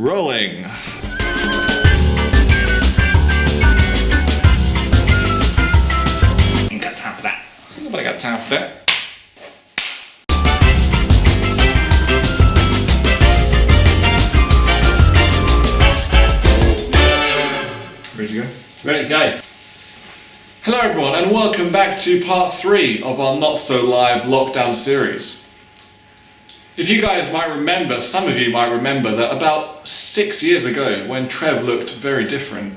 Rolling. Ain't got time for that. Nobody got time for that. Ready to go? Ready to go. Hello everyone and welcome back to part 3 of our Not So Live lockdown series. If you guys might remember, some of you might remember that about 6 years ago when Trev looked very different,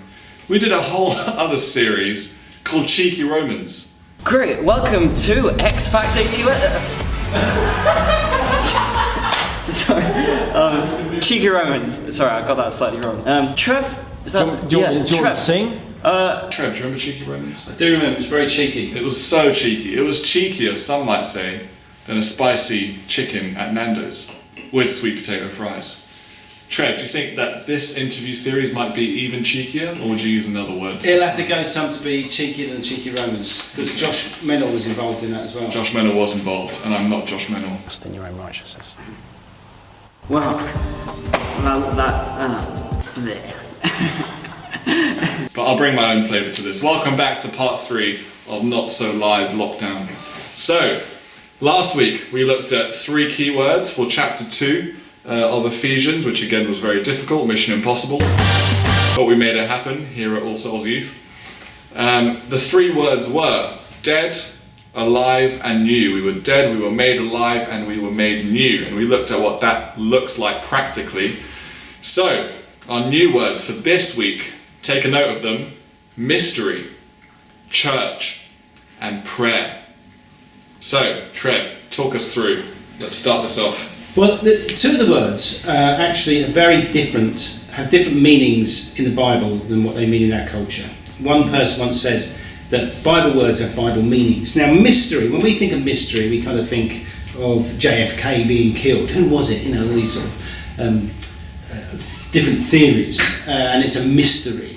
we did a whole other series called Cheeky Romans. Great, welcome to X Factor US. Sorry, Cheeky Romans. Sorry, I got that slightly wrong. Trev, is that? Do you want to sing? Trev, do you remember Cheeky Romans? I do remember, it was very cheeky. It was so cheeky. It was cheekier, some might say, than a spicy chicken at Nando's with sweet potato fries. Trev, do you think that this interview series might be even cheekier, or would you use another word? It'll have to go some to be cheekier than Cheeky Romans, because Josh Mennell was involved in that as well. Josh Mennell was involved, and I'm not Josh Mennell. Trust in your own righteousness. Well, bleh. But I'll bring my own flavour to this. Welcome back to part 3 of Not So Live Lockdown. So, last week we looked at 3 keywords for chapter 2 of Ephesians, which again was very difficult, mission impossible. But we made it happen here at All Souls Youth. The 3 words were dead, alive and new. We were dead, we were made alive, and we were made new. And we looked at what that looks like practically. So, our new words for this week, take a note of them: mystery, church, and prayer. So, Trev, talk us through. Let's start this off. Well, the 2 of the words actually are very different, have different meanings in the Bible than what they mean in our culture. One person once said that Bible words have Bible meanings. Now, mystery, when we think of mystery, we kind of think of JFK being killed. Who was it? You know, all these sort of different theories, and it's a mystery.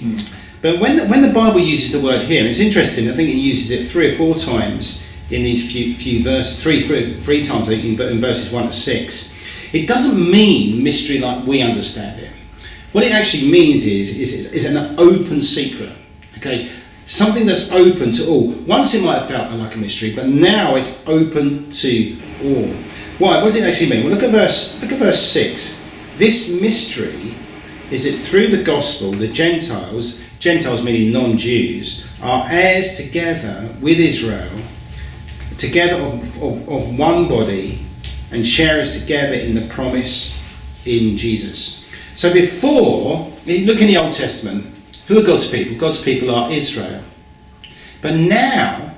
But when the Bible uses the word here, it's interesting, I think it uses it 3 or 4 times in these few verses, three times I think in verses 1 to 6. It doesn't mean mystery like we understand it. What it actually means is an open secret, okay? Something that's open to all. Once it might have felt like a mystery, but now it's open to all. Why? What does it actually mean? Well, look at verse 6. This mystery is that through the gospel, the Gentiles meaning non-Jews, are heirs together with Israel, together of one body, and sharers together in the promise in Jesus. So before, look in the Old Testament, who are God's people? God's people are Israel. But now,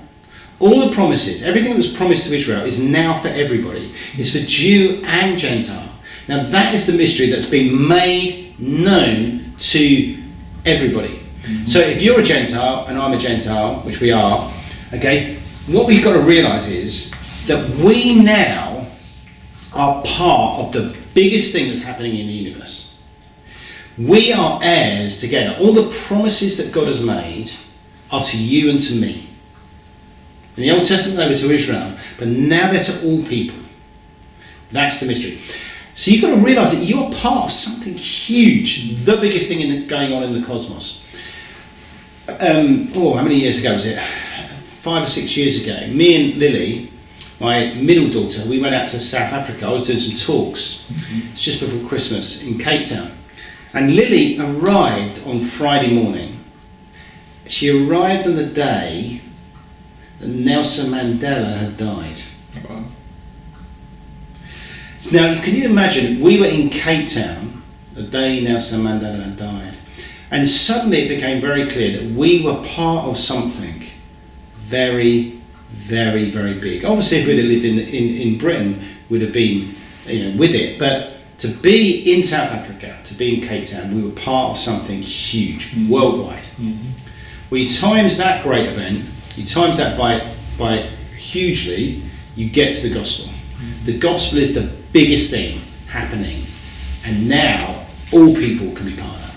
all the promises, everything that was promised to Israel is now for everybody. It's for Jew and Gentile. Now that is the mystery that's been made known to everybody. Mm-hmm. So if you're a Gentile and I'm a Gentile, which we are, okay, what we've got to realise is that we now are part of the biggest thing that's happening in the universe. We are heirs together. All the promises that God has made are to you and to me. In the Old Testament they were to Israel, but now they're to all people. That's the mystery. So you've got to realise that you're part of something huge, the biggest thing going on in the cosmos. How many years ago was it? 5 or 6 years ago, me and Lily, my middle daughter, we went out to South Africa. I was doing some talks. It's just before Christmas in Cape Town. And Lily arrived on Friday morning. She arrived on the day that Nelson Mandela had died. Wow. Now, can you imagine, we were in Cape Town the day Nelson Mandela had died, and suddenly it became very clear that we were part of something very, very, very big. Obviously, if we'd have lived in Britain, we'd have been, with it. But to be in South Africa, to be in Cape Town, we were part of something huge, worldwide. Mm-hmm. Well, you times that great event, you times that by hugely, you get to the gospel. Mm-hmm. The gospel is the biggest thing happening, and now all people can be part of that.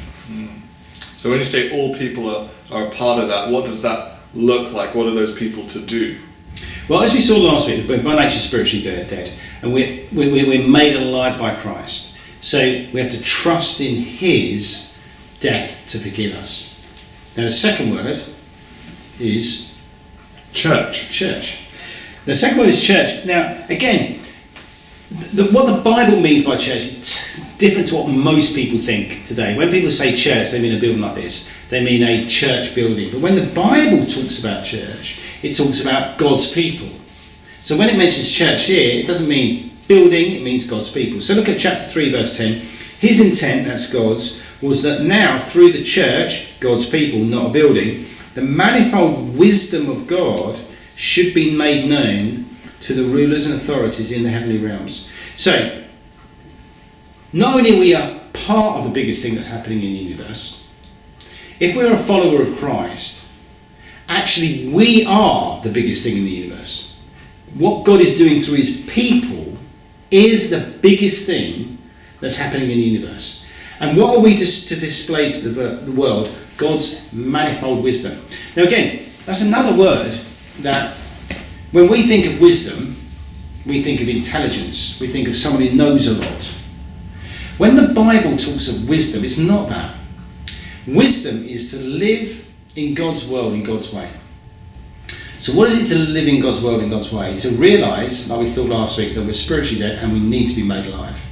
So when you say all people are a part of that, what does that look like? What are those people to do? Well, as we saw last week, by nature spiritually dead, and we're made alive by Christ. So we have to trust in his death to forgive us. Now the second word is Church. church. The second word is church. Now again, what the Bible means by church is different to what most people think today. When people say church, they mean a building like this. They mean a church building. But when the Bible talks about church, it talks about God's people. So when it mentions church here, it doesn't mean building, it means God's people. So look at chapter 3, verse 10. His intent, that's God's, was that now through the church, God's people, not a building, the manifold wisdom of God should be made known to the rulers and authorities in the heavenly realms. So, not only are we a part of the biggest thing that's happening in the universe, if we're a follower of Christ, actually we are the biggest thing in the universe. What God is doing through his people is the biggest thing that's happening in the universe. And what are we to display to the world? God's manifold wisdom. Now again, that's another word that when we think of wisdom, we think of intelligence. We think of someone who knows a lot. When the Bible talks of wisdom, it's not that. Wisdom is to live in God's world in God's way. So what is it to live in God's world in God's way? To realise, like we thought last week, that we're spiritually dead and we need to be made alive.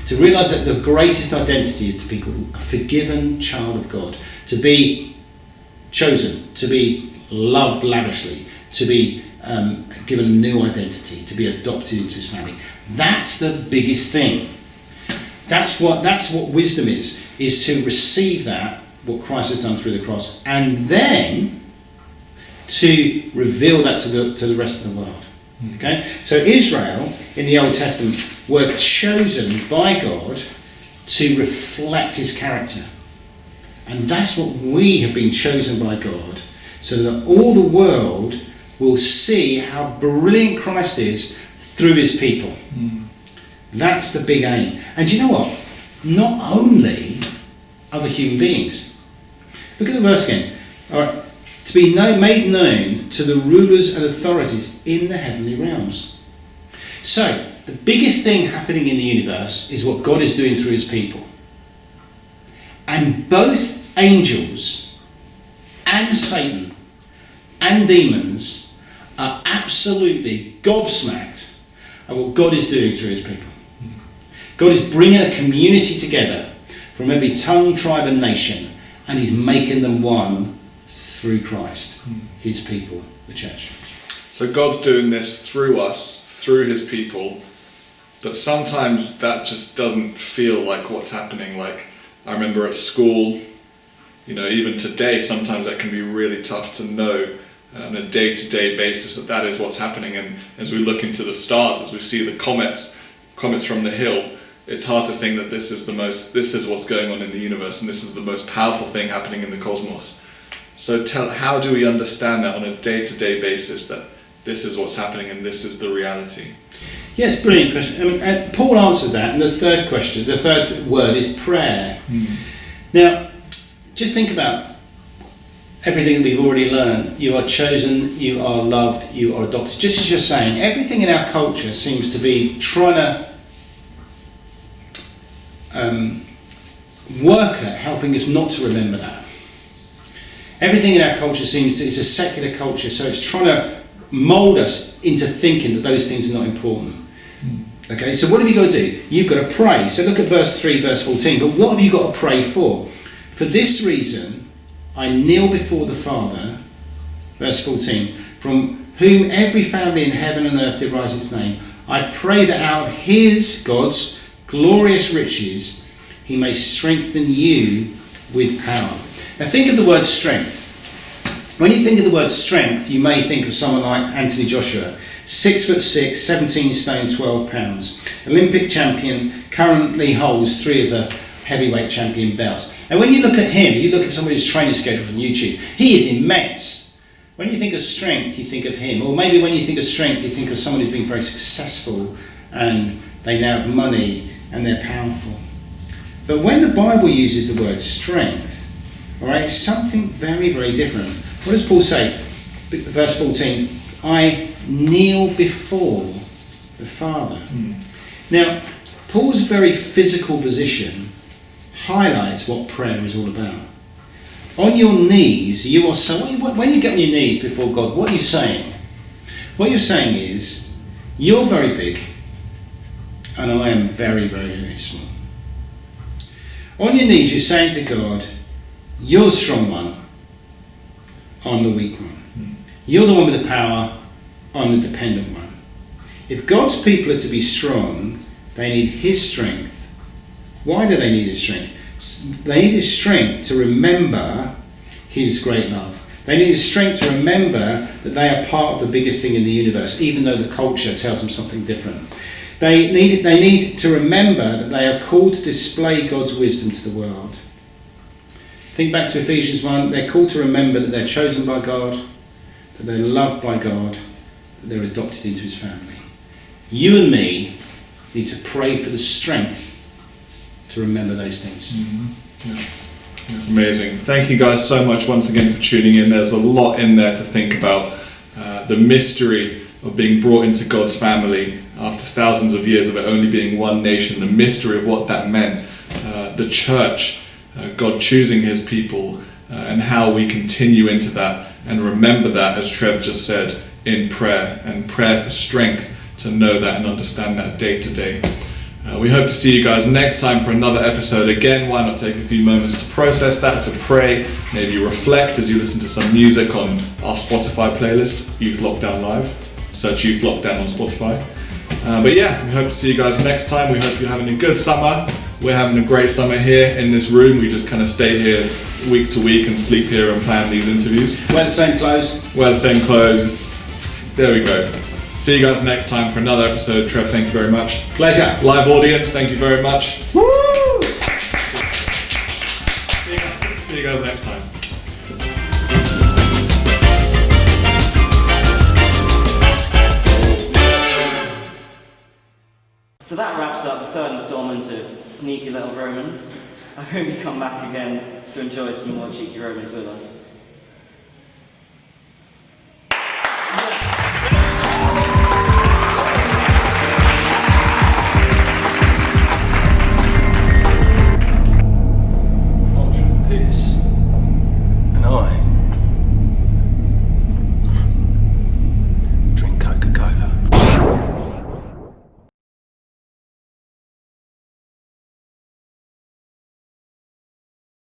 To realise that the greatest identity is to be a forgiven child of God. To be chosen, to be loved lavishly, to be given a new identity, to be adopted into his family. That's the biggest thing. That's what wisdom is to receive that, what Christ has done through the cross, and then to reveal that to the rest of the world. Okay? So Israel in the Old Testament were chosen by God to reflect his character. And that's what we have been chosen by God, so that all the world will see how brilliant Christ is through his people. That's the big aim. And you know what? Not only other human beings. Look at the verse again. All right. To be made known to the rulers and authorities in the heavenly realms. So, the biggest thing happening in the universe is what God is doing through his people. And both angels and Satan and demons are absolutely gobsmacked at what God is doing through his people. God is bringing a community together from every tongue, tribe and nation, and he's making them one through Christ, his people, the church. So God's doing this through us, through his people, but sometimes that just doesn't feel like what's happening. Like, I remember at school, even today, sometimes that can be really tough to know on a day-to-day basis that is what's happening. And as we look into the stars, as we see the comets from the hill, it's hard to think that this is what's going on in the universe, and this is the most powerful thing happening in the cosmos. So how do we understand that on a day-to-day basis, that this is what's happening and this is the reality? Yes, brilliant question. And Paul answers that, and the third word is prayer. Now, just think about everything that we've already learned. You are chosen, you are loved, you are adopted. Just as you're saying, everything in our culture seems to be trying to work at helping us not to remember that. Everything in our culture it's a secular culture, so it's trying to mould us into thinking that those things are not important. Okay, so what have you got to do? You've got to pray. So look at verse 3, verse 14. But what have you got to pray for? For this reason, I kneel before the Father, verse 14, from whom every family in heaven and earth derives its name. I pray that out of his, God's, glorious riches, he may strengthen you with power. Now think of the word strength. When you think of the word strength, you may think of someone like Anthony Joshua, 6'6", 17 stone, 12 pounds. Olympic champion, currently holds 3 of the heavyweight champion belts. And when you look at him, you look at somebody's training schedule from YouTube, he is immense. When you think of strength, you think of him. Or maybe when you think of strength, you think of someone who's been very successful and they now have money and they're powerful. But when the Bible uses the word strength, all right, it's something very, very different. What does Paul say? Verse 14, I kneel before the Father. Now, Paul's very physical position highlights what prayer is all about. On your knees, you are so. When you get on your knees before God, what are you saying? What you're saying is, you're very big, and I am very, very, very small. On your knees, you're saying to God, you're the strong one, I'm the weak one. You're the one with the power, I'm the dependent one. If God's people are to be strong, they need his strength. Why do they need his strength? They need his strength to remember his great love. They need his strength to remember that they are part of the biggest thing in the universe, even though the culture tells them something different. They need to remember that they are called to display God's wisdom to the world. Think back to Ephesians 1. They're called to remember that they're chosen by God, that they're loved by God, that they're adopted into his family. You and me need to pray for the strength to remember those things. Amazing. Thank you guys so much once again for tuning in. There's a lot in there to think about. The mystery of being brought into God's family after thousands of years of it only being one nation, the mystery of what that meant, the church, God choosing his people, and how we continue into that and remember that, as Trev just said, in prayer, and prayer for strength to know that and understand that day to day. We hope to see you guys next time for another episode. Again, why not take a few moments to process that, to pray, maybe reflect as you listen to some music on our Spotify playlist, Youth Lockdown Live. Search Youth Lockdown on Spotify. But yeah, we hope to see you guys next time. We hope you're having a good summer. We're having a great summer here in this room. We just kind of stay here week to week and sleep here and plan these interviews. Wear the same clothes. Wear the same clothes. There we go. See you guys next time for another episode. Trev, thank you very much. Pleasure. Live audience, thank you very much. Woo! See you guys next time. So that wraps up the third instalment of Sneaky Little Romans. I hope you come back again to enjoy some more cheeky Romans with us.